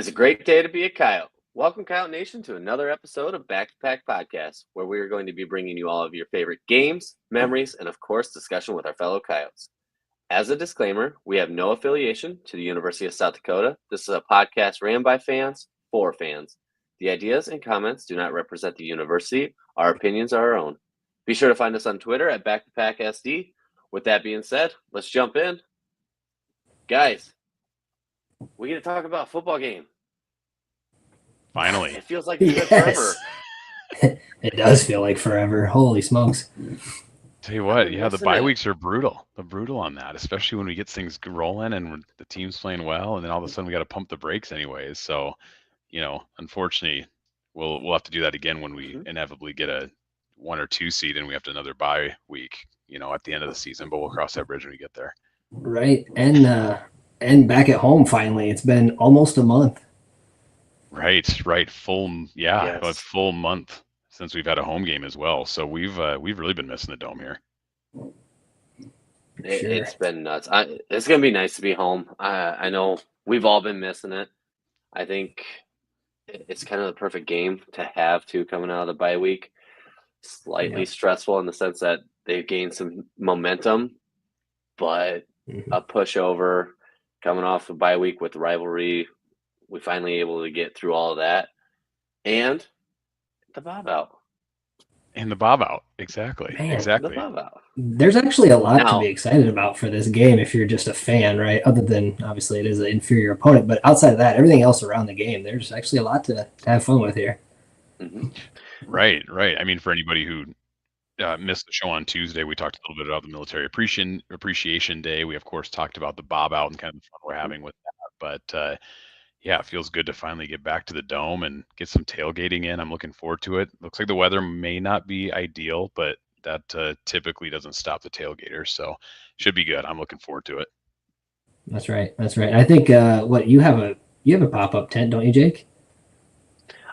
It's a great day to be a Coyote. Welcome, Coyote Nation, to another episode of Back to Pack Podcast, where we are going to be bringing you all of your favorite games, memories, and of course, discussion with our fellow Coyotes. As a disclaimer, we have no affiliation to the University of South Dakota. This is a podcast ran by fans for fans. The ideas and comments do not represent the university. Our opinions are our own. Be sure to find us on Twitter at BackToPackSD. With that being said, let's jump in. Guys, we get to talk about a football game. Finally. It feels like it's been forever. It does feel like forever. Holy smokes. Tell you what, the bye weeks are brutal. They're brutal on that, especially when we get things rolling and the team's playing well, and then all of a sudden we got to pump the brakes anyways. So, unfortunately, we'll have to do that again when we inevitably get a 1 or 2 seed and we have another bye week, at the end of the season. But we'll cross that bridge when we get there. Right, and back at home finally. It's been almost a month. Right. Full month since we've had a home game as well. So we've really been missing the Dome here. It's been nuts. It's gonna be nice to be home. I know we've all been missing it. I think it's kind of the perfect game to have too coming out of the bye week. Slightly stressful in the sense that they've gained some momentum, but a pushover coming off a bye week with the rivalry. We finally able to get through all of that, and the bob out. And the bob out, exactly. Exactly. The bob out. There's actually a lot to be excited about for this game if you're just a fan, right? Other than obviously it is an inferior opponent, but outside of that, everything else around the game, there's actually a lot to have fun with here. Mm-hmm. Right. I mean, for anybody who missed the show on Tuesday, we talked a little bit about the Military Appreciation Day. We of course talked about the bob out and kind of the fun we're having with that, but. It feels good to finally get back to the Dome and get some tailgating in. I'm looking forward to it. Looks like the weather may not be ideal, but that typically doesn't stop the tailgaters, so should be good. I'm looking forward to it. That's right. I think you have a pop-up tent, don't you, Jake?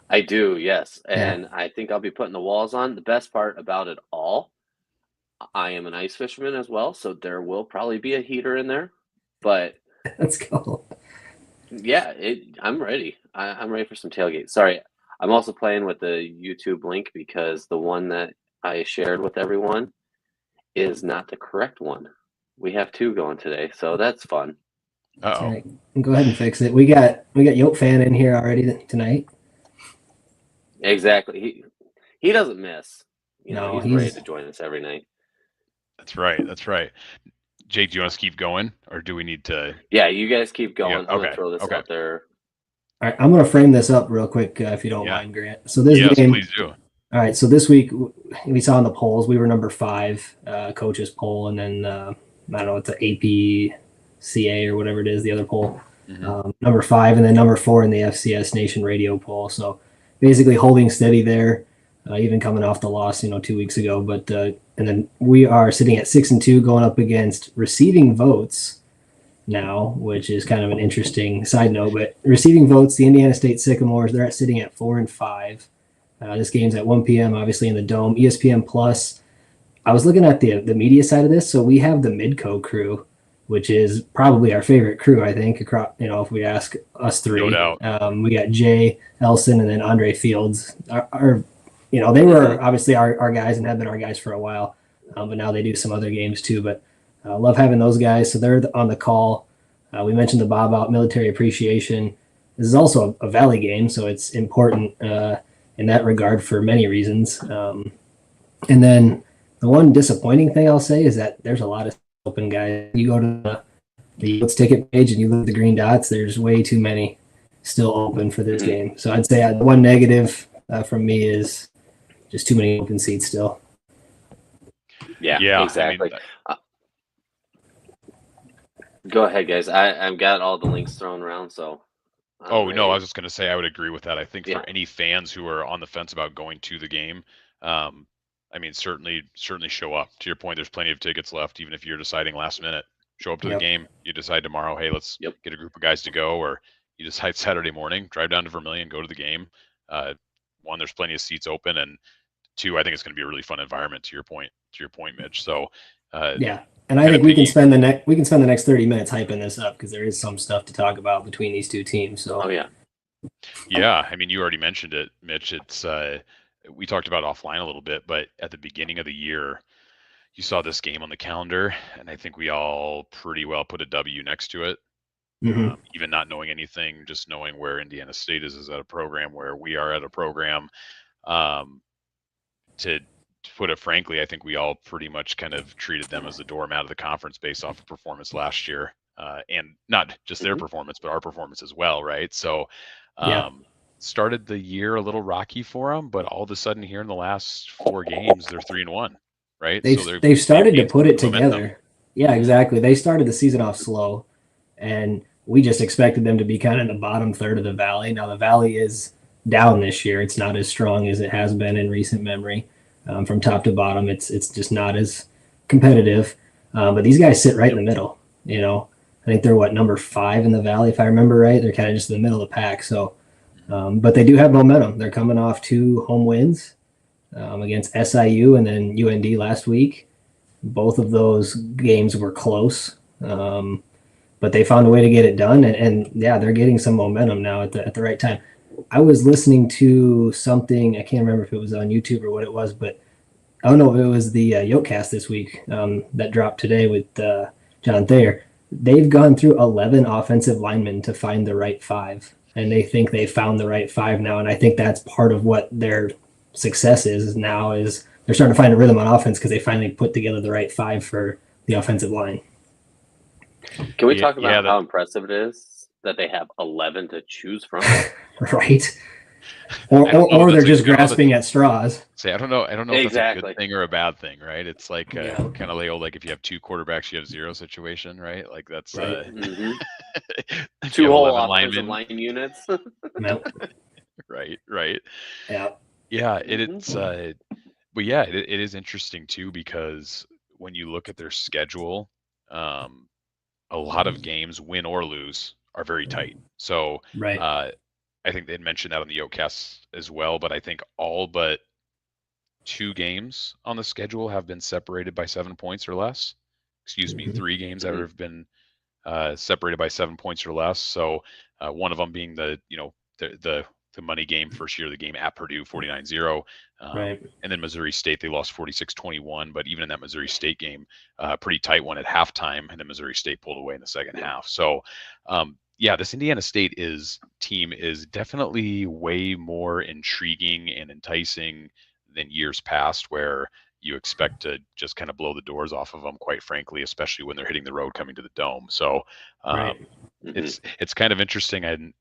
I do, yes, and I think I'll be putting the walls on. The best part about it all, I am an ice fisherman as well, so there will probably be a heater in there, but let's go. Yeah, I'm ready. I'm ready for some tailgate. Sorry, I'm also playing with the YouTube link because the one that I shared with everyone is not the correct one. We have 2 going today, so that's fun. Right. Go ahead and fix it. We got Yoke Fan in here already tonight. Exactly. He doesn't miss. He's ready to join us every night. That's right. Jake, do you want us to keep going, or do we need to? Yeah, you guys keep going. Yeah, I'm going to throw this out there. All right, I'm going to frame this up real quick, if you don't mind, Grant. So this game, please do. All right, so this week we saw in the polls we were number 5, coaches poll, and then I don't know, it's an APCA or whatever it is, the other poll. Number 5, and then number 4 in the FCS Nation Radio poll. So basically holding steady there, even coming off the loss, 2 weeks ago, but. And then we are sitting at 6-2 going up against receiving votes now, which is kind of an interesting side note. But receiving votes, the Indiana State Sycamores, they're sitting at 4-5. This game's at 1 p.m., obviously in the Dome. ESPN Plus. I was looking at the media side of this. So we have the Midco crew, which is probably our favorite crew, I think, across, if we ask us 3. No doubt. We got Jay Elson and then Andre Fields. They were obviously our guys and have been our guys for a while, but now they do some other games too. But love having those guys. So they're on the call. We mentioned the bob out, Military Appreciation. This is also a Valley game, so it's important in that regard for many reasons. And then the one disappointing thing I'll say is that there's a lot of open guys. You go to the Yates ticket page and you look at the green dots, there's way too many still open for this game. So I'd say the one negative from me is just too many open seats still. Yeah, exactly. Go ahead, guys. I've got all the links thrown around, so. I was just going to say I would agree with that. I think for any fans who are on the fence about going to the game, certainly show up. To your point, there's plenty of tickets left, even if you're deciding last minute. Show up to the game. You decide tomorrow, hey, let's get a group of guys to go, or you decide Saturday morning, drive down to Vermilion, go to the game. 1, there's plenty of seats open, and 2, I think it's going to be a really fun environment. To your point, Mitch. So and I think we can spend the next 30 minutes hyping this up because there is some stuff to talk about between these 2 teams. So Yeah, I mean, you already mentioned it, Mitch. It's we talked about offline a little bit, but at the beginning of the year, you saw this game on the calendar, and I think we all pretty well put a W next to it. Mm-hmm. Even not knowing anything, just knowing where Indiana State is at a program, where we are at a program. Um, to put it frankly, I think we all pretty much kind of treated them as the doormat of the conference based off of performance last year, and not just their performance, but our performance as well, right? So, Yeah. started the year a little rocky for them, but all of a sudden here in the last 4 games, they're 3-1, right? So They've they've started to gained put it some momentum. together. Yeah, exactly. They started the season off slow, and we just expected them to be kind of in the bottom third of the valley. Now the valley is down this year. It's not as strong as it has been in recent memory. From top to bottom, it's just not as competitive. But these guys sit right in the middle. You know, I think they're number 5 in the valley, if I remember right. They're kind of just in the middle of the pack. So, but they do have momentum. They're coming off 2 home wins against SIU and then UND last week. Both of those games were close, but they found a way to get it done. And yeah, they're getting some momentum now at the right time. I was listening to something, I can't remember if it was on YouTube or what it was, but oh no, it was the Yokecast this week that dropped today with John Thayer. They've gone through 11 offensive linemen to find the right 5, and they think they found the right 5 now. And I think that's part of what their success is now is they're starting to find a rhythm on offense because they finally put together the right 5 for the offensive line. Can we talk about how impressive it is that they have 11 to choose from? Right. Or they're just grasping at straws. Say, I don't know if exactly. that's a good thing or a bad thing, right? It's like kind of like if you have 2 quarterbacks, you have 0 situation, right? Like that's right. 2 whole offensive line units. Right. Yeah. It's but yeah, it is interesting too because when you look at their schedule, a lot of games, win or lose, are very tight. So right. I think they'd mentioned that on the Yokecast as well, but I think all but 2 games on the schedule have been separated by 7 points or less. Excuse me, 3 games that have been separated by 7 points or less. So one of them being the money game first year of the game at Purdue 49-0. Right. And then Missouri State, they lost 46-21. But even in that Missouri State game, pretty tight one at halftime. And then Missouri State pulled away in the second half. So, yeah, this Indiana State team is definitely way more intriguing and enticing than years past, where you expect to just kind of blow the doors off of them, quite frankly, especially when they're hitting the road coming to the Dome. So it's kind of interesting. And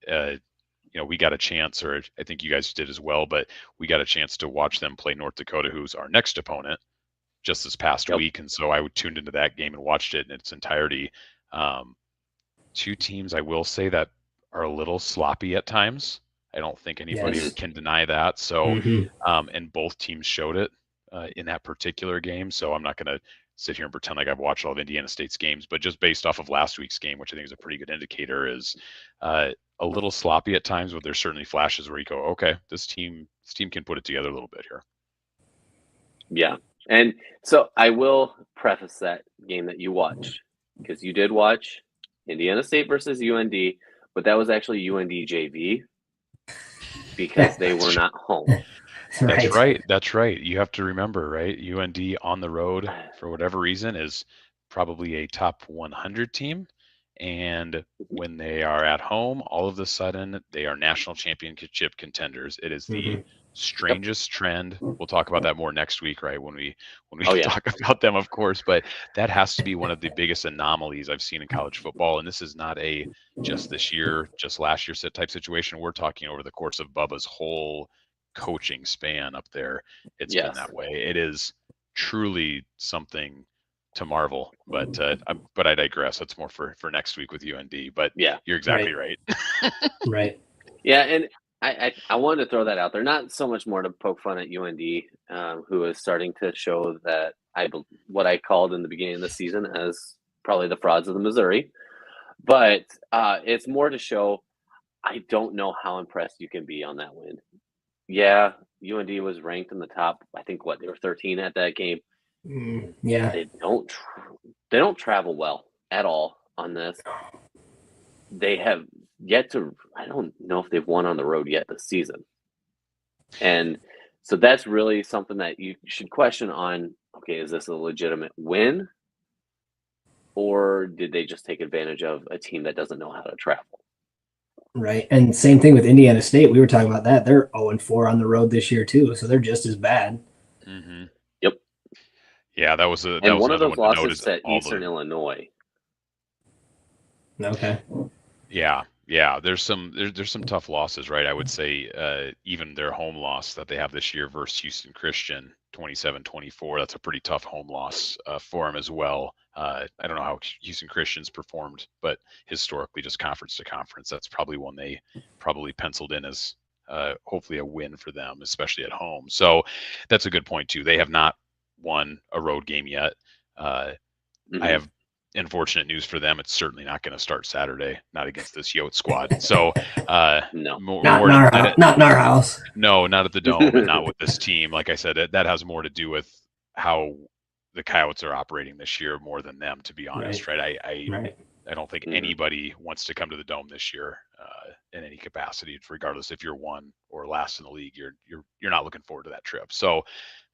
we got a chance, or I think you guys did as well, but we got a chance to watch them play North Dakota, who's our next opponent, just this past week. And so I tuned into that game and watched it in its entirety. 2 teams, I will say, that are a little sloppy at times. I don't think anybody can deny that. So, and both teams showed it in that particular game. So I'm not going to sit here and pretend like I've watched all of Indiana State's games, but just based off of last week's game, which I think is a pretty good indicator, is a little sloppy at times, but there's certainly flashes where you go, okay, this team can put it together a little bit here. Yeah. And so I will preface that game that you watched, because you did watch Indiana State versus UND, but that was actually UND JV because they were not home. That's right. You have to remember, right? UND on the road, for whatever reason, is probably a top 100 team. And when they are at home, all of a sudden, they are national championship contenders. It is the strangest trend. We'll talk about that more next week, right? When we talk about them, of course. But that has to be one of the biggest anomalies I've seen in college football. And this is not a just this year, just last year type situation. We're talking over the course of Bubba's whole coaching span up there. It's been that way. It is truly something to marvel, but I digress. That's more for next week with UND. But yeah, you're exactly right. Right. Yeah, and I wanted to throw that out there. Not so much more to poke fun at UND, who is starting to show that what I called in the beginning of the season as probably the frauds of the Missouri, but it's more to show I don't know how impressed you can be on that win. Yeah, UND was ranked in the top. I think they were 13 at that game. Yeah, they don't travel well at all on this. They have yet to, I don't know if they've won on the road yet this season. And so that's really something that you should question on, okay, is this a legitimate win? Or did they just take advantage of a team that doesn't know how to travel? Right. And same thing with Indiana State. We were talking about that. They're 0-4 on the road this year too, so they're just as bad. Mm-hmm. Yep. Yeah, that was And one of another those one to note losses is to all Eastern the Illinois. Okay. Yeah. There's some tough losses, right? I would say even their home loss that they have this year versus Houston Christian, 27-24. That's a pretty tough home loss for them as well. I don't know how Houston Christian's performed, but historically, just conference to conference, that's probably one they probably penciled in as hopefully a win for them, especially at home. So that's a good point too. They have not won a road game yet. I have unfortunate news for them. It's certainly not going to start Saturday, not against this Yote squad. So, no, not in our house. No, not at the Dome, and not with this team. Like I said, that has more to do with how the Coyotes are operating this year more than them, to be honest. Right? I don't think anybody wants to come to the Dome this year in any capacity, regardless if you're one or last in the league. You're not looking forward to that trip. So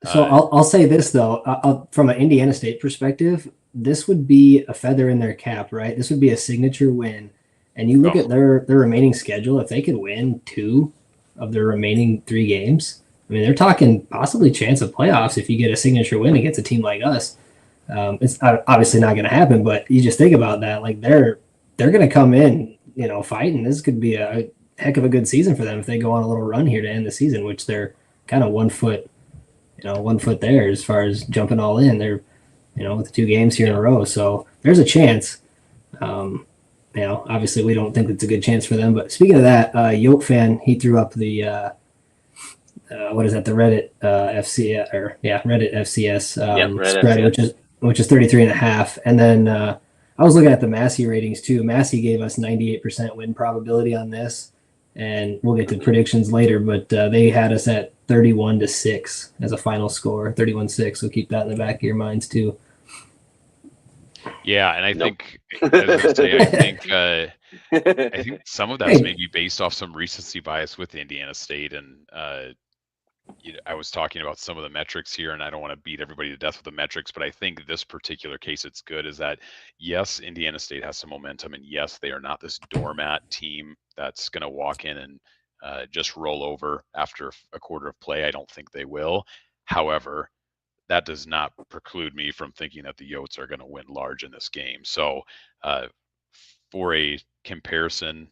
I'll say this though, from an Indiana State perspective, this would be a feather in their cap, right? This would be a signature win. And you look at their remaining schedule, if they could win 2 of their remaining 3 games, I mean, they're talking possibly chance of playoffs if you get a signature win against a team like us. It's obviously not going to happen, but you just think about that. Like they're going to come in, fighting. This could be a heck of a good season for them if they go on a little run here to end the season, which they're kind of 1 foot there as far as jumping all in. They're, with the 2 games here in a row. So there's a chance. Obviously we don't think it's a good chance for them. But speaking of that, Yote fan, he threw up the what is that? The Reddit Reddit FCS spread, which is 33.5. And then I was looking at the Massey ratings too. Massey gave us 98% win probability on this, and we'll get to predictions later. But they had us at 31-6 as a final score, 31-6. So keep that in the back of your minds too. Yeah, and I think, as I say, I think some of that's maybe based off some recency bias with Indiana State, and I was talking about some of the metrics here, and I don't want to beat everybody to death with the metrics, but I think this particular case, it's good is that, yes, Indiana State has some momentum, and yes, they are not this doormat team that's going to walk in and just roll over after a quarter of play. I don't think they will. However, that does not preclude me from thinking that the Yotes are going to win large in this game. So for a comparison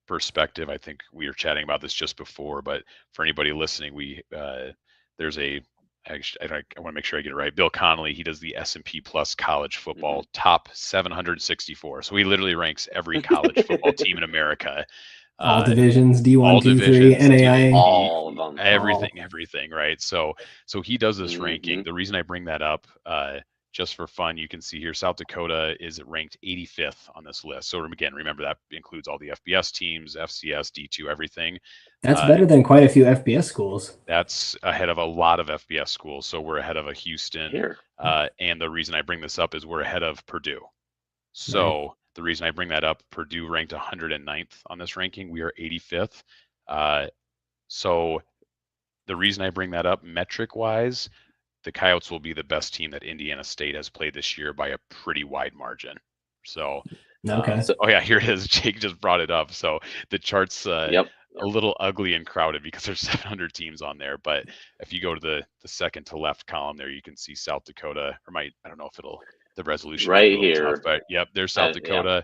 perspective, I think we were chatting about this just before, but for anybody listening, there's I want to make sure I get it right. Bill Connolly, he does the S&P Plus college football top 764. So he literally ranks every college football team in America. All divisions, D1, D3, NAIA, all of them, everything, right? So he does this ranking. The reason I bring that up, just for fun, you can see here South Dakota is ranked 85th on this list. So again, remember that includes all the FBS teams, FCS, D2, everything. That's better than quite a few FBS schools. That's ahead of a lot of FBS schools. So we're ahead of a Houston. And the reason I bring this up is we're ahead of Purdue. So the reason I bring that up, Purdue ranked 109th on this ranking. We are 85th. So the reason I bring that up, metric-wise, the Coyotes will be the best team that Indiana State has played this year by a pretty wide margin. So, here it is. Jake just brought it up. So the chart's a little ugly and crowded because there's 700 teams on there. But if you go to the second to left column there, you can see South Dakota. I don't know if the resolution right is a here. tough, but there's South Dakota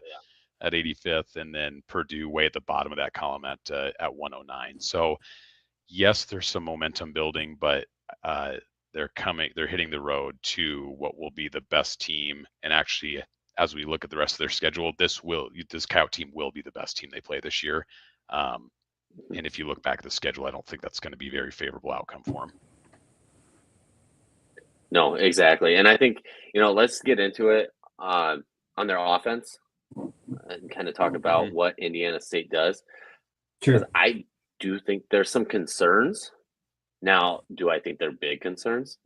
at 85th, and then Purdue way at the bottom of that column at 109. So yes, there's some momentum building, but they're hitting the road to what will be the best team. And actually, as we look at the rest of their schedule, this Coyote team will be the best team they play this year. And if you look back at the schedule, I don't think that's going to be a very favorable outcome for them. No, exactly. And I think, let's get into it on their offense and kind of talk about what Indiana State does. Sure. Because I do think there's some concerns. Now, do I think they're big concerns?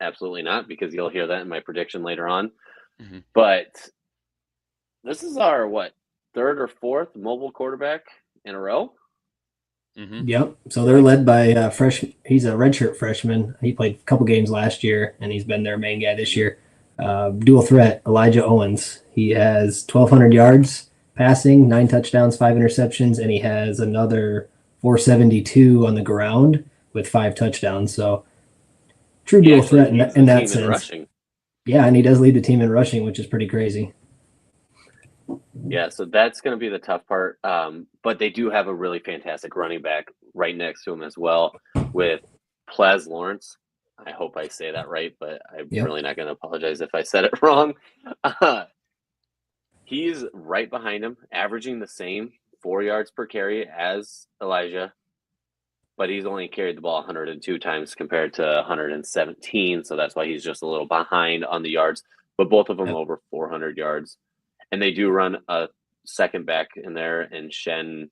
Absolutely not, because you'll hear that in my prediction later on. But this is our, third or fourth mobile quarterback in a row. Mm-hmm. Yep. So they're led by freshman. He's a redshirt freshman. He played a couple games last year, and he's been their main guy this year. Dual threat, Elijah Owens. He has 1,200 yards passing, 9 touchdowns, 5 interceptions, and he has another 472 on the ground with 5 touchdowns. So true dual threat in that sense. Rushing. Yeah, and he does lead the team in rushing, which is pretty crazy. Yeah, so that's going to be the tough part. But they do have a really fantastic running back right next to him as well with Plez Lawrence. I hope I say that right, but I'm really not going to apologize if I said it wrong. He's right behind him, averaging the same 4 yards per carry as Elijah, but he's only carried the ball 102 times compared to 117, so that's why he's just a little behind on the yards, but both of them over 400 yards. And they do run a second back in there in Shen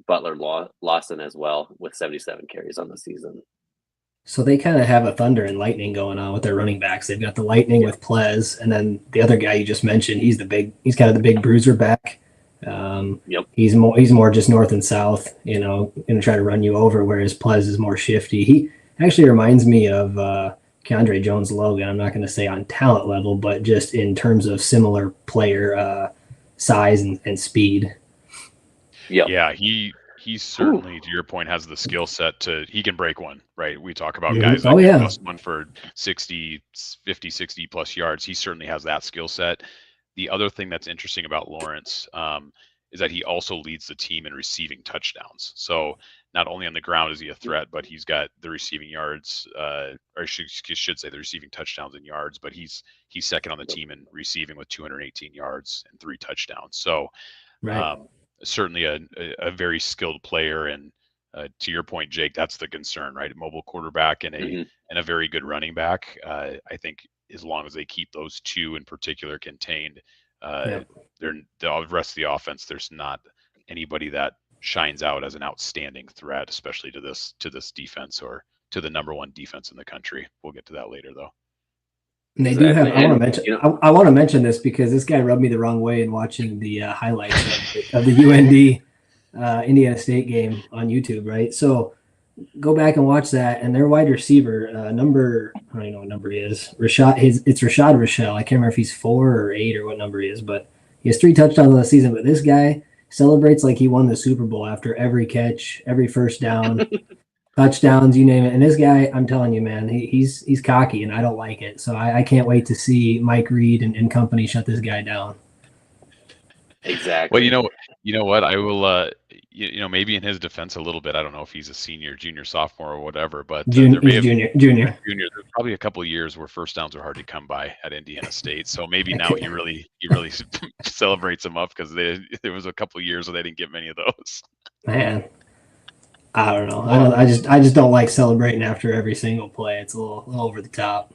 Butler Lawson as well with 77 carries on the season. So they kind of have a thunder and lightning going on with their running backs. They've got the lightning with Plez, and then the other guy you just mentioned, he's kind of the big bruiser back. He's more just north and south, going to try to run you over, whereas Plez is more shifty. He actually reminds me of Keandre Jones-Logan. I'm not going to say on talent level, but just in terms of similar player size and speed. Yeah, he certainly, to your point, has the skill set he can break one, right? We talk about guys that can bust one for 50, 60 plus yards. He certainly has that skill set. The other thing that's interesting about Lawrence is that he also leads the team in receiving touchdowns. So not only on the ground is he a threat, but he's got the receiving yards, or I should say the receiving touchdowns and yards, but he's second on the team in receiving with 218 yards and 3 touchdowns. So certainly a very skilled player. And to your point, Jake, that's the concern, right? A mobile quarterback and a very good running back. I think as long as they keep those two in particular contained, the rest of the offense, there's not anybody that shines out as an outstanding threat, especially to this defense or to the number 1 defense in the country. We'll get to that later, though. And they do have. I want to mention this because this guy rubbed me the wrong way in watching the highlights of the UND Indiana State game on YouTube. Right, so go back and watch that. And their wide receiver, I don't even know what number he is. It's Rashad Rochelle. I can't remember if he's 4 or 8 or what number he is, but he has 3 touchdowns on the season. But this guy celebrates like he won the Super Bowl after every catch, every first down. Touchdowns, you name it. And this guy, I'm telling you, man, he's cocky, and I don't like it. So I can't wait to see Mike Reed and company shut this guy down. Exactly. Well, you know what? I will, maybe in his defense a little bit. I don't know if he's a senior, junior, sophomore, or whatever, but junior. There's probably a couple of years where first downs are hard to come by at Indiana State. So maybe now he really celebrates them up because there was a couple of years where they didn't get many of those. Man. I don't know. I just don't like celebrating after every single play. It's a little over the top.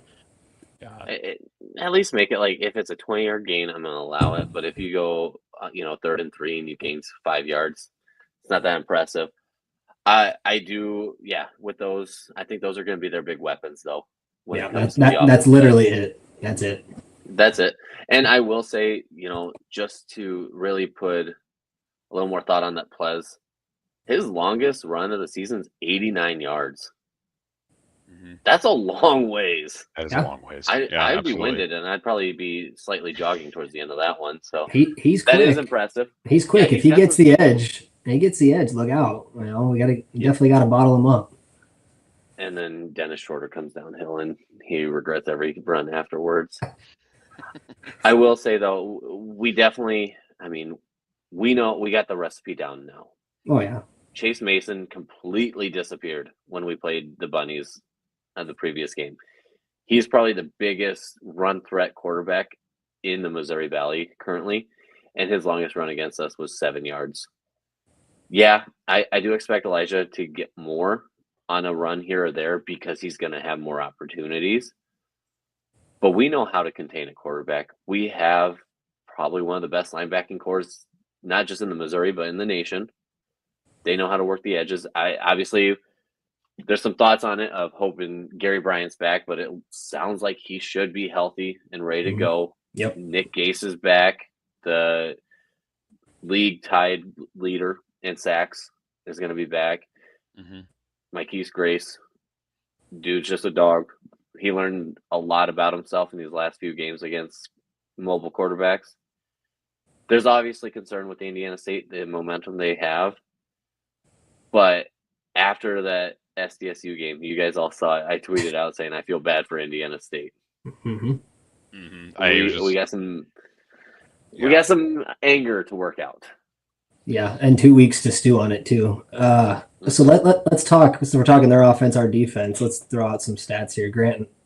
At least make it like if it's a 20-yard gain, I'm going to allow it. But if you go, 3rd and 3 and you gain 5 yards, it's not that impressive. I do, with those, I think those are going to be their big weapons, though. That's literally it. That's it. That's it. And I will say, just to really put a little more thought on that Plez, his longest run of the season is 89 yards. Mm-hmm. That's a long ways. That is a long ways. I'd be winded, and I'd probably be slightly jogging towards the end of that one. So he's that quick. Is impressive. He's quick. If he gets the edge, look out. We definitely got to bottle him up. And then Dennis Shorter comes downhill, and he regrets every run afterwards. I will say though, we definitely. We know we got the recipe down now. Oh yeah. Chase Mason completely disappeared when we played the Bunnies the previous game. He's probably the biggest run threat quarterback in the Missouri Valley currently, and his longest run against us was 7 yards. Yeah, I do expect Elijah to get more on a run here or there because he's going to have more opportunities. But we know how to contain a quarterback. We have probably one of the best linebacking cores, not just in the Missouri, but in the nation. They know how to work the edges. Obviously, there's some thoughts on it of hoping Gary Bryant's back, but it sounds like he should be healthy and ready to go. Yep. Nick Gase is back. The league tied leader in sacks is going to be back. Mm-hmm. Marquise Grace, dude's just a dog. He learned a lot about himself in these last few games against mobile quarterbacks. There's obviously concern with Indiana State, the momentum they have. But after that SDSU game, you guys all saw it. I tweeted out saying I feel bad for Indiana State. Mm-hmm. Mm-hmm. We got some anger to work out. Yeah, and 2 weeks to stew on it too. So let's talk. So we're talking their offense, our defense. Let's throw out some stats here.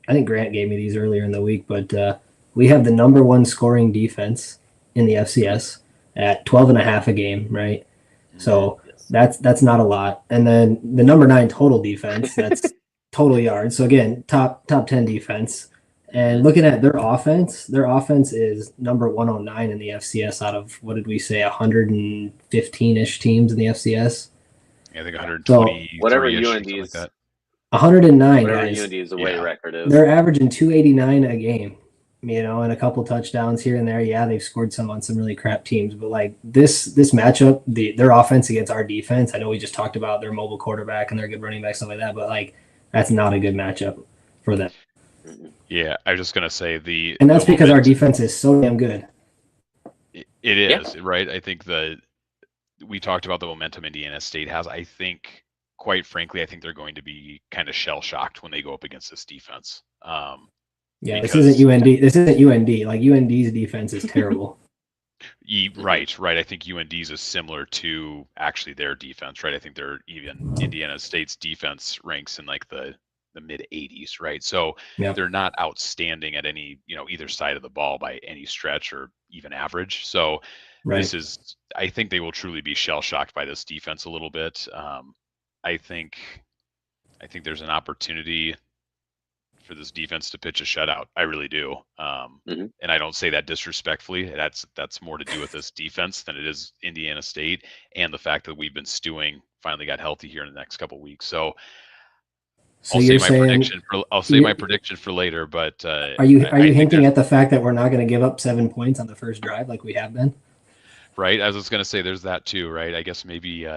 I think Grant gave me these earlier in the week, but we have the number 1 scoring defense in the FCS at 12.5 a game, right? So that's not a lot. And then the number 9 total defense, that's total yards. So again, top 10 defense. And looking at their offense is number 109 in the FCS out of, what did we say, 115-ish teams in the FCS. Yeah, I think 120. So whatever UND is, like 109 whatever guys. UND's away record is. They're averaging 289 a game, and a couple touchdowns here and there. Yeah, they've scored some on some really crap teams, but like this matchup, their offense against our defense. I know we just talked about their mobile quarterback and their good running back, stuff like that, but like that's not a good matchup for them. Yeah, I was just gonna say and that's because our defense is so damn good. It is, right? I think we talked about the momentum Indiana State has. I think, quite frankly, I think they're going to be kind of shell shocked when they go up against this defense. This isn't UND. This isn't UND. Like UND's defense is terrible. Right. I think UND's is similar to actually their defense, right? I think even Indiana State's defense ranks in like the mid 80s, right? So they're not outstanding at any, either side of the ball by any stretch or even average. So I think they will truly be shell shocked by this defense a little bit. I think there's an opportunity for this defense to pitch a shutout. I really do. And I don't say that disrespectfully. That's more to do with this defense than it is Indiana State and the fact that we've been stewing, finally got healthy here in the next couple of weeks. So I'll say my prediction for later, but are you hinting at the fact that we're not going to give up 7 points on the first drive like we have been? Right. I was just going to say there's that too, right? I guess maybe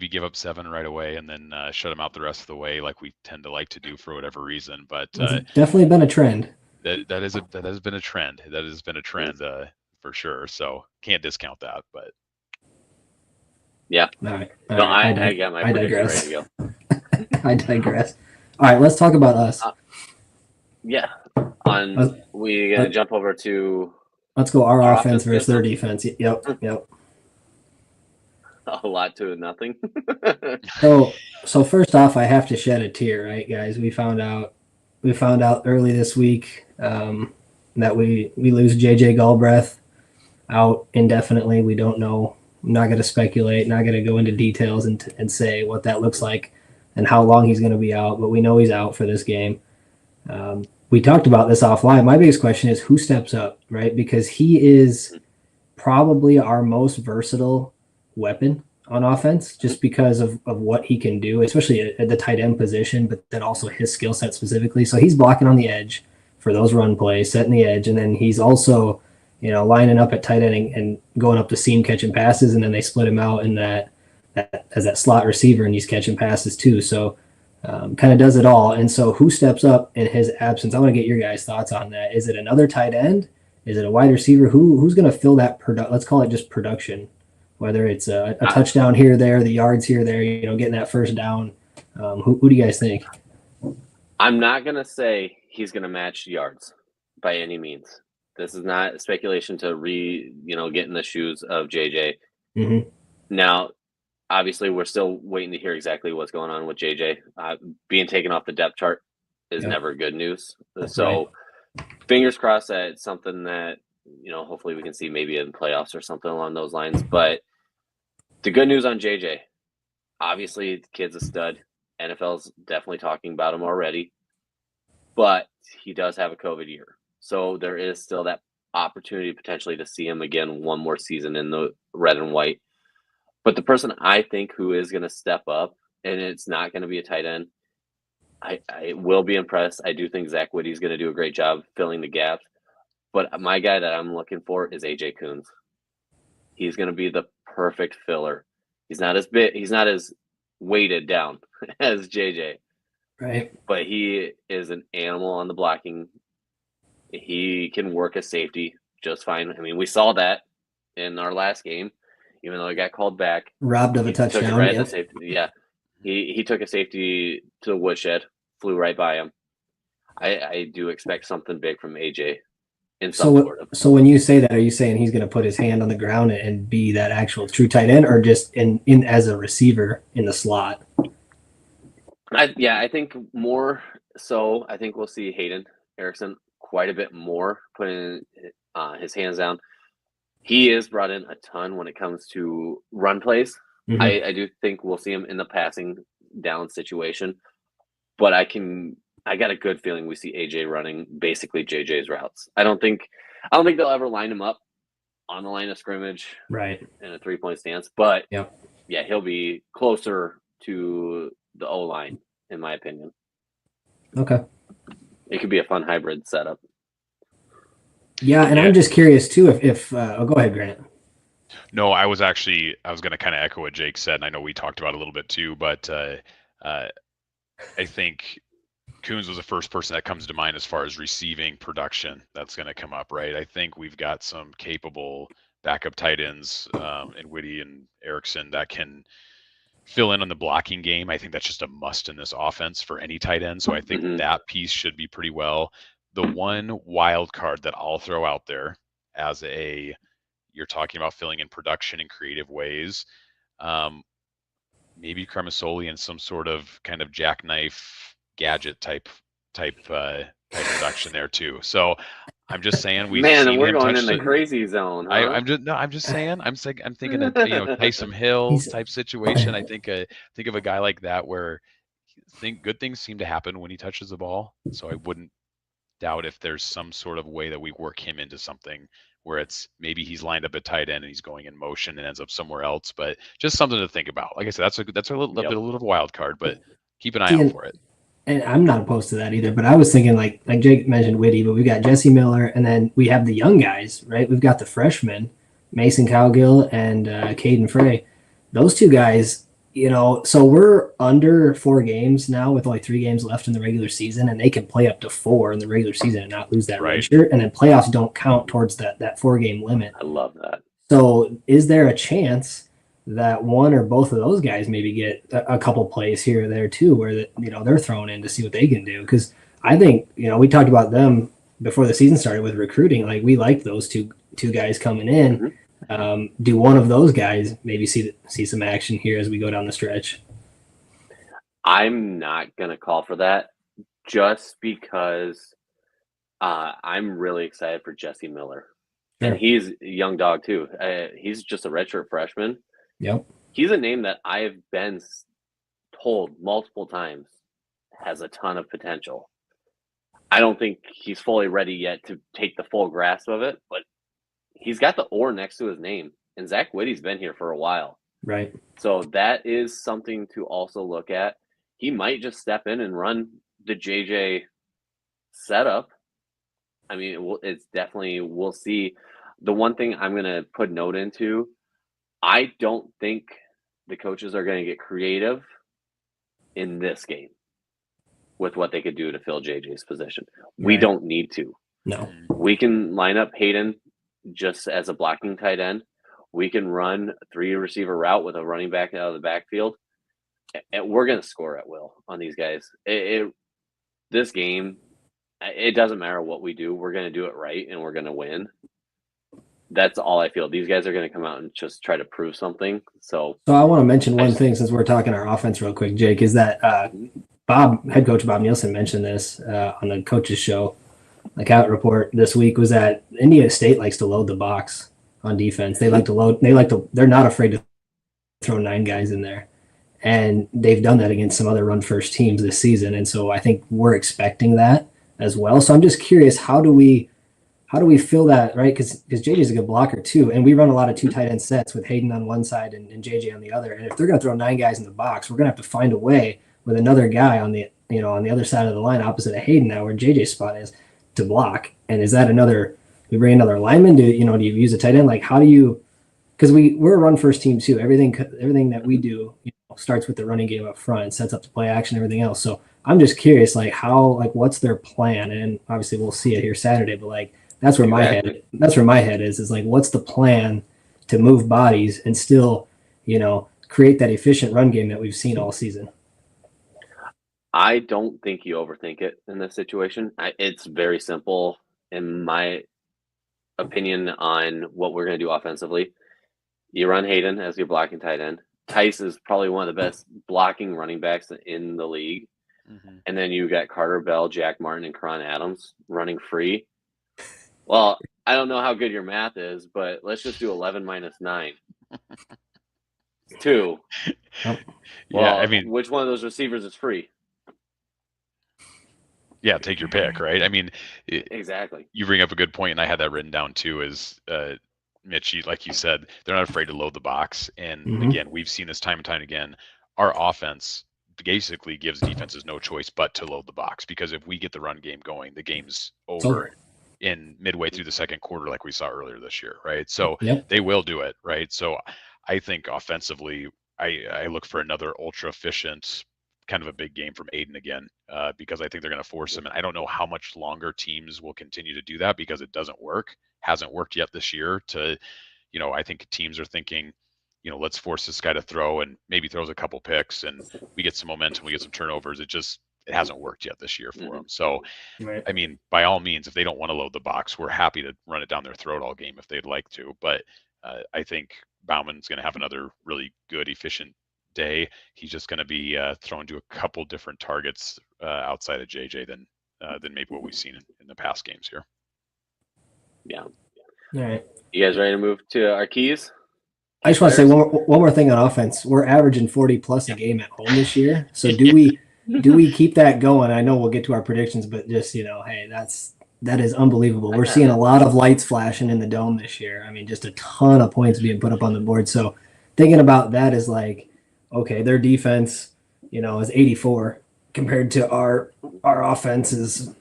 give up 7 right away and then shut them out the rest of the way like we tend to like to do for whatever reason. But it's definitely been a trend. That has been a trend. That has been a trend for sure. So can't discount that, but yeah. All right. I got my prediction ready to go. I digress. All right, let's talk about us. We gonna jump over to. Let's go our offense versus their defense. Yep. A lot to nothing. So first off, I have to shed a tear, right, guys? We found out early this week that we lose JJ Galbraith out indefinitely. We don't know. I'm not going to speculate. Not going to go into details and say what that looks like and how long he's going to be out, but we know he's out for this game. We talked about this offline. My biggest question is who steps up, right? Because he is probably our most versatile weapon on offense just because of what he can do, especially at the tight end position, but then also his skill set specifically. So he's blocking on the edge for those run plays, setting the edge, and then he's also, lining up at tight end and going up the seam catching passes, and then they split him out in that as that slot receiver, and he's catching passes too. So kind of does it all. And so who steps up in his absence? I want to get your guys' thoughts on that. Is it another tight end? Is it a wide receiver? Who's going to fill that let's call it just production, whether it's a touchdown here or there, the yards here or there, getting that first down. Who do you guys think? I'm not going to say he's going to match yards by any means. This is not speculation to get in the shoes of JJ. Mm-hmm. Now, obviously, we're still waiting to hear exactly what's going on with JJ. Being taken off the depth chart is never good news. So fingers crossed that it's something that, hopefully we can see maybe in playoffs or something along those lines. But the good news on JJ, obviously the kid's a stud. NFL's definitely talking about him already. But he does have a COVID year. So there is still that opportunity potentially to see him again one more season in the red and white. But the person I think who is going to step up, and it's not going to be a tight end, I will be impressed. I do think Zach Whitty's going to do a great job filling the gaps. But my guy that I'm looking for is AJ Coons. He's going to be the perfect filler. He's not as weighted down as JJ. Right. But he is an animal on the blocking. He can work a safety just fine. I mean, we saw that in our last game, even though it got called back. Robbed of a He took it touchdown. right at the safety. Yeah. He took a safety to the woodshed, flew right by him. I do expect something big from AJ in South Dakota. So when you say that, are you saying he's going to put his hand on the ground and be that actual true tight end, or just in as a receiver in the slot? I think more so. I think we'll see Hayden Erickson quite a bit more putting his hands down. He is brought in a ton when it comes to run plays. Mm-hmm. I do think we'll see him in the passing down situation, but I got a good feeling we see AJ running basically JJ's routes. I don't think they'll ever line him up on the line of scrimmage, right, in a 3-point stance. But yeah, he'll be closer to the O-line, in my opinion. Okay, it could be a fun hybrid setup. Yeah, and I'm just curious too if go ahead, Grant. No, I was going to kind of echo what Jake said, and I know we talked about it a little bit too, but I think Coons was the first person that comes to mind as far as receiving production that's going to come up, right? I think we've got some capable backup tight ends in Whitty and Erickson that can fill in on the blocking game. I think that's just a must in this offense for any tight end. So I think that piece should be pretty well. The one wild card that I'll throw out there as you're talking about filling in production in creative ways, maybe Cremasoli in some sort of kind of jackknife gadget type production there too. So I'm just saying we're going in the crazy zone. Huh? I'm just saying. I'm thinking of Taysom Hill type situation. I think of a guy like that where good things seem to happen when he touches the ball. So I wouldn't doubt if there's some sort of way that we work him into something where it's maybe he's lined up at tight end and he's going in motion and ends up somewhere else. But just something to think about. Like I said, that's a little wild card, but keep an eye out for it. And I'm not opposed to that either, but I was thinking like Jake mentioned Whitty, but we got Jesse Miller, and then we have the young guys, right? We've got the freshmen, Mason Cowgill and Caden Frey. Those two guys, so we're under 4 games now with only 3 games left in the regular season, and they can play up to 4 in the regular season and not lose that red shirt. And then playoffs don't count towards that 4-game limit. I love that. So is there a chance that one or both of those guys maybe get a couple plays here or there too, where they're thrown in to see what they can do? Because I think we talked about them before the season started with recruiting. Like we like those two guys coming in. Mm-hmm. Do one of those guys maybe see some action here as we go down the stretch? I'm not gonna call for that just because I'm really excited for Jesse Miller, and he's a young dog too. He's just a redshirt freshman. Yep. He's a name that I've been told multiple times has a ton of potential. I don't think he's fully ready yet to take the full grasp of it, but he's got the "or" next to his name, and Zach Whitty's been here for a while. Right. So that is something to also look at. He might just step in and run the JJ setup. I mean, it's definitely, we'll see. The one thing I'm going to put note into, I don't think the coaches are going to get creative in this game with what they could do to fill JJ's position. We don't need to. No. We can line up Hayden just as a blocking tight end. We can run a 3-receiver route with a running back out of the backfield. And we're going to score at will on these guys. This game, it doesn't matter what we do. We're going to do it right, and we're going to win. That's all I feel. These guys are going to come out and just try to prove something. So I want to mention one thing since we're talking our offense real quick, Jake, is that head coach Bob Nielsen mentioned this on the coaches show, the Cout report this week, was that Indiana State likes to load the box on defense. They're not afraid to throw 9 guys in there. And they've done that against some other run-first teams this season. And so I think we're expecting that as well. So I'm just curious, how do we fill that, right? Because JJ's a good blocker too. And we run a lot of 2 tight end sets with Hayden on one side and JJ on the other. And if they're going to throw 9 guys in the box, we're going to have to find a way with another guy on the other side of the line opposite of Hayden now where JJ's spot is to block. And is that we bring another lineman? Do you use a tight end? Like how do you because we're a run first team too. Everything that we do starts with the running game up front and sets up the play action, everything else. So I'm just curious, like what's their plan? And obviously we'll see it here Saturday, but like that's where my head is like what's the plan to move bodies and still create that efficient run game that we've seen all season. I don't think you overthink it in this situation. It's very simple in my opinion on what we're going to do offensively. You run Hayden as your blocking tight end. Tice is probably one of the best blocking running backs in the league. Mm-hmm. And then you got Carter Bell, Jack Martin, and Karan Adams running free. Well, I don't know how good your math is, but let's just do 11 minus 9. 2. Well, yeah, I mean, which one of those receivers is free? Yeah, take your pick, right? I mean, exactly. You bring up a good point, and I had that written down too. Is Mitch, like you said, they're not afraid to load the box, and again, we've seen this time and time again. Our offense basically gives defenses no choice but to load the box, because if we get the run game going, the game's over in midway through the second quarter, like we saw earlier this year, right? So they will do it, right? So I think offensively, I look for another ultra efficient, kind of a big game from Aiden again, because I think they're going to force him. And I don't know how much longer teams will continue to do that, because it hasn't worked yet this year. I think teams are thinking, let's force this guy to throw, and maybe throws a couple picks and we get some momentum, we get some turnovers. It hasn't worked yet this year for them. So, I mean, by all means, if they don't want to load the box, we're happy to run it down their throat all game if they'd like to. But I think Bauman's going to have another really good, efficient day. He's just going to be thrown to a couple different targets outside of JJ than maybe what we've seen in the past games here. Yeah. All right. You guys ready to move to our keys? I just want to say one more thing on offense. We're averaging 40 plus a game at home this year. So do we keep that going? I know we'll get to our predictions, but just hey, that is unbelievable. We're seeing a lot of lights flashing in the dome this year. I mean, just a ton of points being put up on the board. So thinking about that is like, okay, their defense, is 84 compared to our offense is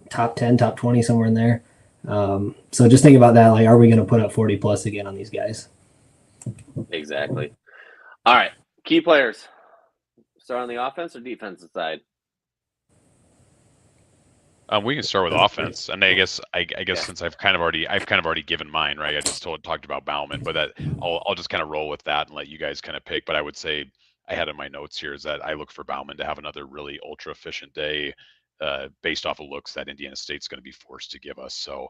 top 10, top 20, somewhere in there. So just think about that. Like, are we going to put up 40 plus again on these guys? Exactly. All right. Key players. Start on the offense or defensive side? We can start with offense, and I guess since I've kind of already given mine, right? I just talked about Bauman, but I'll just kind of roll with that and let you guys kind of pick. But I would say I had in my notes here is that I look for Bauman to have another really ultra efficient day, based off of looks that Indiana State's going to be forced to give us. So,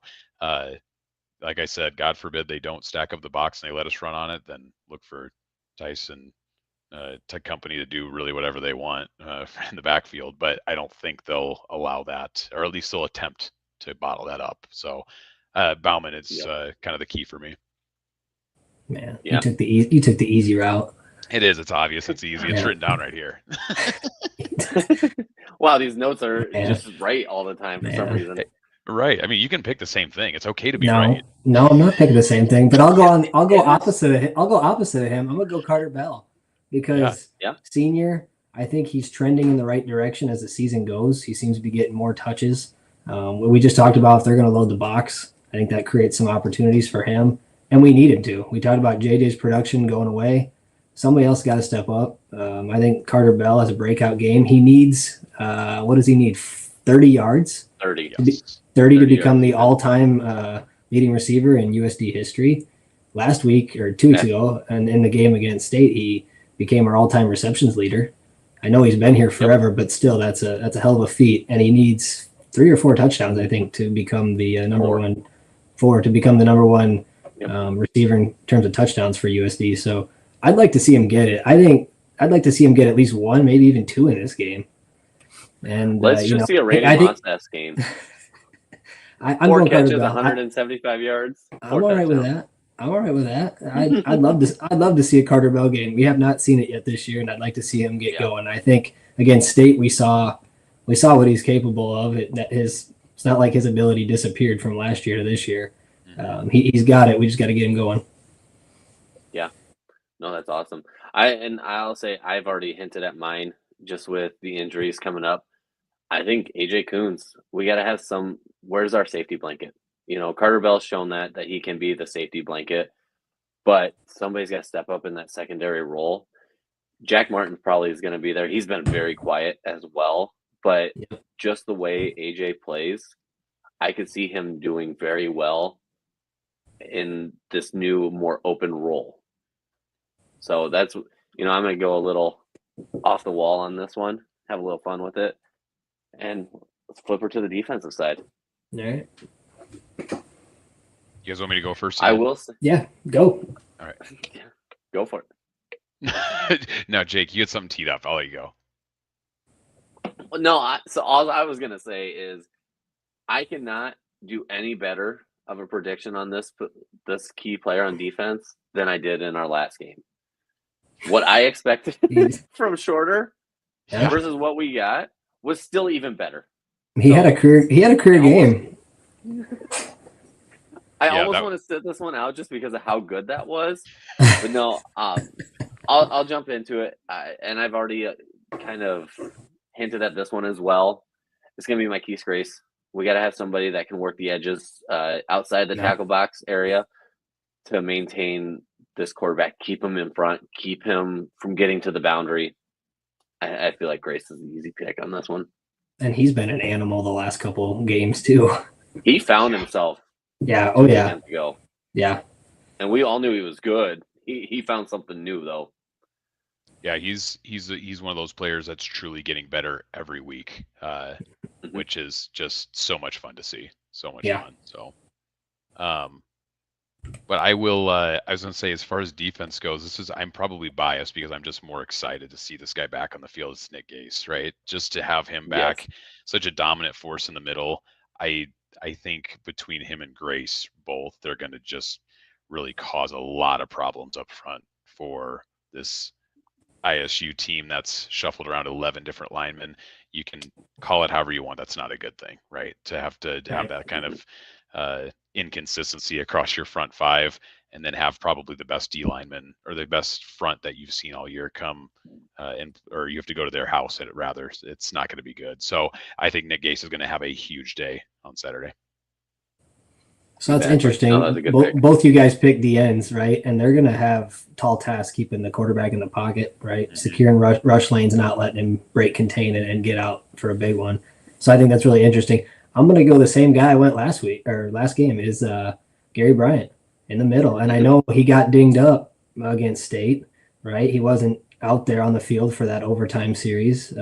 like I said, God forbid they don't stack up the box and they let us run on it, then look for Tyson. Tech company to do really whatever they want in the backfield, but I don't think they'll allow that, or at least they'll attempt to bottle that up. So Bauman is kind of the key for me. Man, you took the easy route. It is. It's obvious. It's easy. It's written down right here. Wow, these notes are just right all the time for some reason. Right. I mean, you can pick the same thing. It's okay to be right. No, I'm not picking the same thing. But I'll go opposite of him. I'm gonna go Carter Bell. Because senior, I think he's trending in the right direction as the season goes. He seems to be getting more touches. We just talked about if they're going to load the box, I think that creates some opportunities for him, and we need him to. We talked about JJ's production going away. Somebody else got to step up. I think Carter Bell has a breakout game. He needs, what does he need? 30 yards? 30. 30 to become the all-time leading receiver in USD history. Last week, or 2 weeks ago, and in the game against State, he became our all-time receptions leader. I know he's been here forever, but still, that's a hell of a feat. And he needs 3 or 4 touchdowns, I think, to become the number one receiver in terms of touchdowns for USD. So I'd like to see him get it. I think I'd like to see him get at least 1, maybe even 2 in this game. And let's just see a Randy Moss game. I'm 4 catches, 175 yards. I'm all right with that. I'd love to see a Carter Bell game. We have not seen it yet this year, and I'd like to see him get going. I think against State we saw what he's capable of. It's not like his ability disappeared from last year to this year. He's got it. We just got to get him going. Yeah, no, that's awesome. I'll say I've already hinted at mine just with the injuries coming up. I think AJ Coons. We got to have some. Where's our safety blanket? Carter Bell's shown that he can be the safety blanket. but somebody's got to step up in that secondary role. Jack Martin probably is going to be there. He's been very quiet as well, but just the way AJ plays, I could see him doing very well in this new, more open role. So that's, I'm going to go a little off the wall on this one, have a little fun with it, and let's flip her to the defensive side. All right. You guys want me to go first? I will say. Yeah, go. All right. Go for it. Now, Jake, you get something teed up. I'll let you go. No, so all I was going to say is I cannot do any better of a prediction on this key player on defense than I did in our last game. What I expected from Shorter versus what we got was still even better. He had a career game. I almost want to sit this one out just because of how good that was. But no, I'll jump into it. And I've already kind of hinted at this one as well. It's going to be my Keith Grace. We got to have somebody that can work the edges outside the tackle box area to maintain this quarterback, keep him in front, keep him from getting to the boundary. I feel like Grace is an easy pick on this one. And he's been an animal the last couple games too. He found himself. Yeah. Oh yeah. Ago. Yeah. And we all knew he was good. He found something new though. Yeah, he's one of those players that's truly getting better every week, which is just so much fun to see. So much fun. So, but I will. I was going to say, as far as defense goes, I'm probably biased because I'm just more excited to see this guy back on the field. It's Nick Gase, right? Just to have him back, such a dominant force in the middle. I think between him and Grace, both, they're going to just really cause a lot of problems up front for this ISU team that's shuffled around 11 different linemen. You can call it however you want. That's not a good thing, right? To have that kind of inconsistency across your front five, and then have probably the best D lineman or the best front that you've seen all year come or you have to go to their house at it rather. It's not going to be good. So I think Nick Gase is going to have a huge day on Saturday. So that's interesting. Both you guys pick the ends, right? And they're going to have tall tasks keeping the quarterback in the pocket, right? Mm-hmm. Securing rush lanes, not letting him break contain and get out for a big one. So I think that's really interesting. I'm going to go the same guy I went last game is Gary Bryant in the middle. And I know he got dinged up against State, right? He wasn't out there on the field for that overtime series,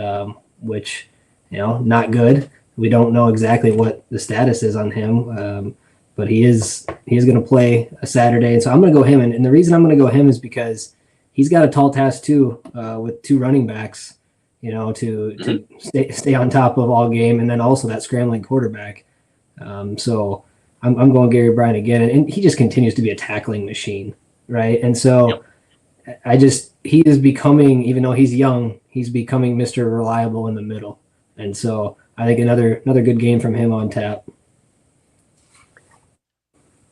which, not good. We don't know exactly what the status is on him. But he is going to play a Saturday. And so I'm going to go him. And the reason I'm going to go him is because he's got a tall task too, with two running backs, to stay on top of all game. And then also that scrambling quarterback. So I'm going Gary Bryant again. And he just continues to be a tackling machine. Right. And so he is becoming, even though he's young, he's becoming Mr. Reliable in the middle. And so I think another good game from him on tap.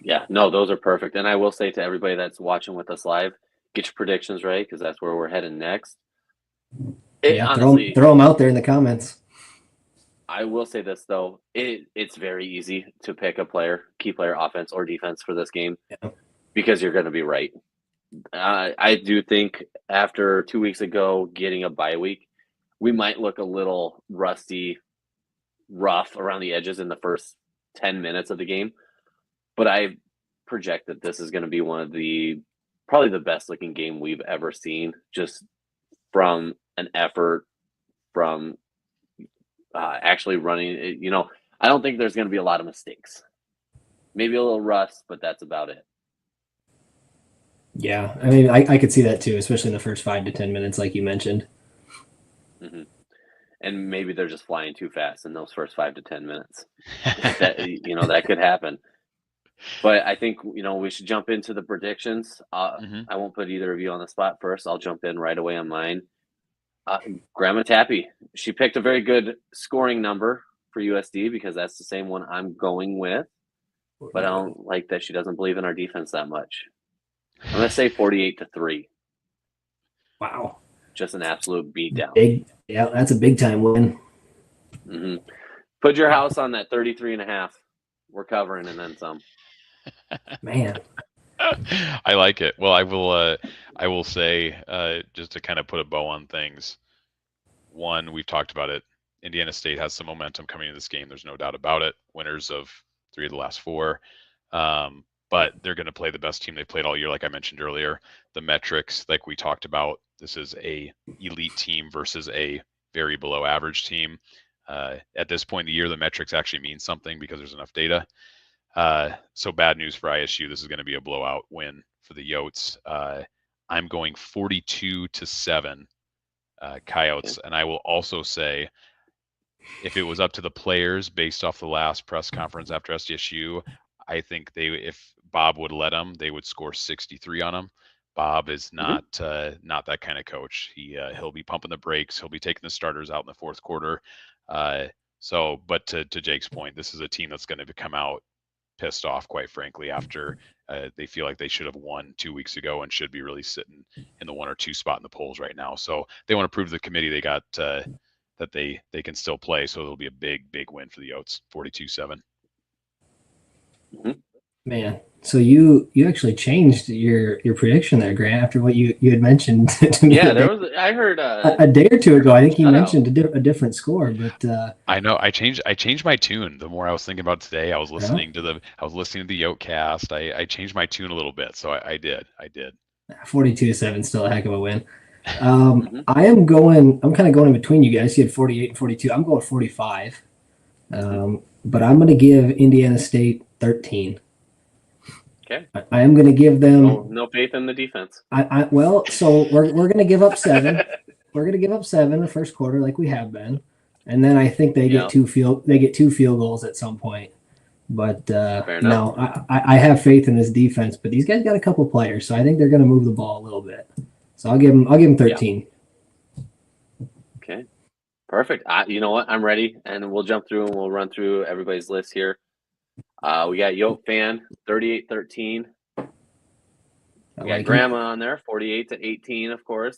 Yeah, no, those are perfect. And I will say to everybody that's watching with us live, get your predictions right because that's where we're heading next. Honestly, throw them out there in the comments. I will say this, though. It's very easy to pick a key player, offense or defense for this game because you're going to be right. I do think after 2 weeks ago getting a bye week, we might look a little rusty, rough around the edges in the first 10 minutes of the game. But I project that this is going to be one of probably the best looking game we've ever seen, just from an effort, from actually running. I don't think there's going to be a lot of mistakes. Maybe a little rust, but that's about it. Yeah, I mean, I could see that too, especially in the first 5 to 10 minutes, like you mentioned. Mm-hmm. And maybe they're just flying too fast in those first 5 to 10 minutes. That could happen. But I think, we should jump into the predictions. I won't put either of you on the spot first. I'll jump in right away on mine. Grandma Tappy, she picked a very good scoring number for USD because that's the same one I'm going with. But I don't like that she doesn't believe in our defense that much. I'm going to say 48-3. Wow. Just an absolute beatdown. That's a big-time win. Mm-hmm. Put your house on that 33.5. We're covering and then some. Man, I like it. Well, I will say, just to kind of put a bow on things. One, we've talked about it. Indiana State has some momentum coming into this game. There's no doubt about it. Winners of 3 of the last 4. But they're going to play the best team they've played all year, like I mentioned earlier. The metrics, like we talked about, this is a elite team versus a very below average team. At this point in the year, the metrics actually mean something because there's enough data. So bad news for ISU. This is going to be a blowout win for the Yotes. I'm going 42-7 Coyotes. And I will also say, if it was up to the players based off the last press conference after SDSU, I think if Bob would let them, they would score 63 on them. Bob is not that kind of coach. He'll be pumping the brakes. He'll be taking the starters out in the fourth quarter. But to Jake's point, this is a team that's going to come out pissed off, quite frankly, after they feel like they should have won 2 weeks ago and should be really sitting in the 1 or 2 spot in the polls right now. So they want to prove to the committee they got that they can still play. So it'll be a big win for the Yotes, 42-7. Man, so you actually changed your prediction there, Grant, after what you had mentioned to me. Yeah, I heard a day or two ago. I think you mentioned a different score, but I know I changed my tune. The more I was thinking about today, I was listening to the Yote cast. I changed my tune a little bit, so I did. 42-7, still a heck of a win. I'm kind of going in between you guys. You had 48 and 42. I'm going 45. But I'm going to give Indiana State 13. Okay. I am going to give them no faith in the defense. So we're going to give up 7. We're going to give up 7 the first quarter, like we have been, and then I think they get 2 field goals at some point. But no, I have faith in this defense. But these guys got a couple players, so I think they're going to move the ball a little bit. So I'll give them 13. Yeah. Okay. Perfect. You know what? I'm ready, and we'll jump through and we'll run through everybody's list here. We got Yote fan 38-13. We got Grandma on there 48-18, of course,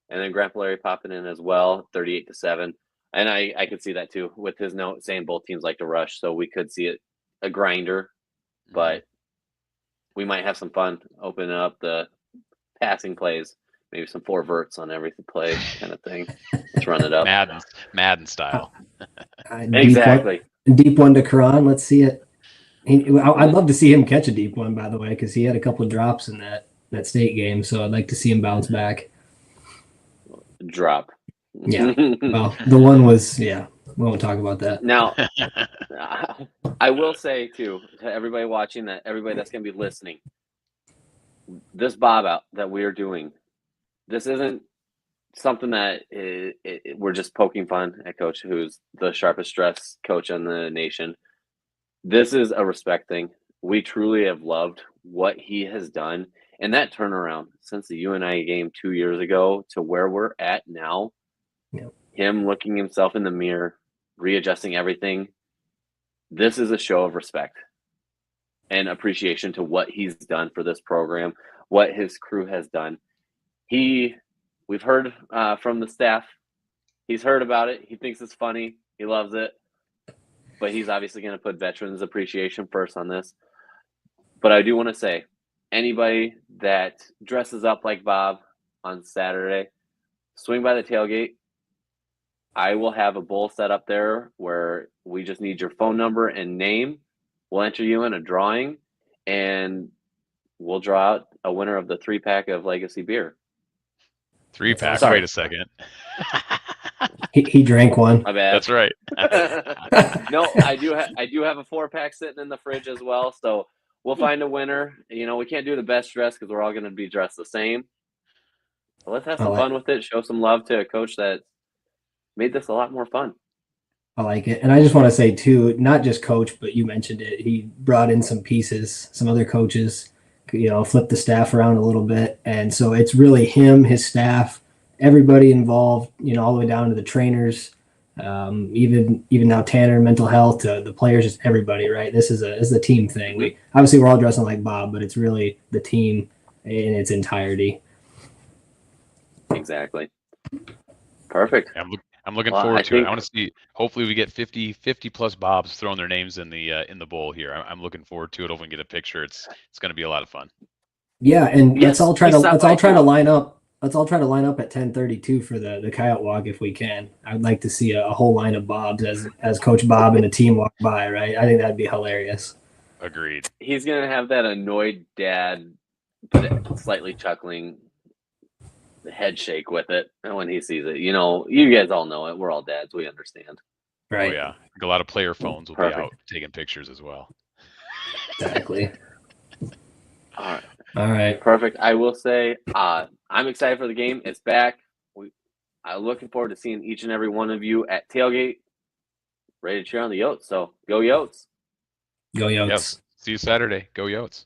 and then Grandpa Larry popping in as well 38-7. And I could see that too with his note saying both teams like to rush, so we could see it a grinder, but we might have some fun opening up the passing plays. Maybe some 4 verts on every play kind of thing. Let's run it up. Madden style. Exactly. Deep one to Karan. Let's see it. I'd love to see him catch a deep one, by the way, because he had a couple of drops in that state game. So I'd like to see him bounce back. Drop. Yeah. Well, the one was, we won't talk about that. Now, I will say, too, to everybody watching, that everybody that's going to be listening, this bob out that we are doing, this isn't something that we're just poking fun at Coach, who's the sharpest dressed coach in the nation. This is a respect thing. We truly have loved what he has done, and that turnaround since the UNI game 2 years ago to where we're at now. Him looking himself in the mirror, readjusting everything. This is a show of respect and appreciation to what he's done for this program, what his crew has done. We've heard from the staff. He's heard about it. He thinks it's funny. He loves it. But he's obviously going to put veterans appreciation first on this. But I do want to say, anybody that dresses up like Bob on Saturday, swing by the tailgate. I will have a bowl set up there where we just need your phone number and name. We'll enter you in a drawing, and we'll draw out a winner of the 3-pack of Legacy beer. 3-pack? Wait a second. He drank one. My bad. That's right. No, I do have a 4-pack sitting in the fridge as well. So we'll find a winner. We can't do the best dress because we're all going to be dressed the same. So let's have some fun with it. Show some love to a coach that made this a lot more fun. I like it. And I just want to say, too, not just coach, but you mentioned it. He brought in some pieces, some other coaches, flipped the staff around a little bit. And so it's really him, his staff, everybody involved, all the way down to the trainers, even now Tanner, mental health, the players, just everybody, right? This is a team thing. We're all dressing like Bob, but it's really the team in its entirety. Exactly. Perfect. I'm looking forward to it. I want to see. Hopefully, we get 50 plus Bobs throwing their names in the bowl here. I'm looking forward to it. Hopefully, we can get a picture. It's going to be a lot of fun. Yeah, and Yes, let's all try he to stopped let's by all try to too. line up. Let's all try to line up at 10:32 for the coyote walk if we can. I'd like to see a whole line of Bobs as Coach Bob and the team walk by. Right, I think that'd be hilarious. Agreed. He's gonna have that annoyed dad, but slightly chuckling head shake with it when he sees it. You know, you guys all know it. We're all dads. We understand. Right. Oh yeah, I think a lot of player phones will Perfect. be out taking pictures as well. Exactly. All right. All right. Perfect. I will say, I'm excited for the game. It's back. I'm looking forward to seeing each and every one of you at tailgate, ready to cheer on the Yotes. So go Yotes. Go Yotes. Yes. See you Saturday. Go Yotes.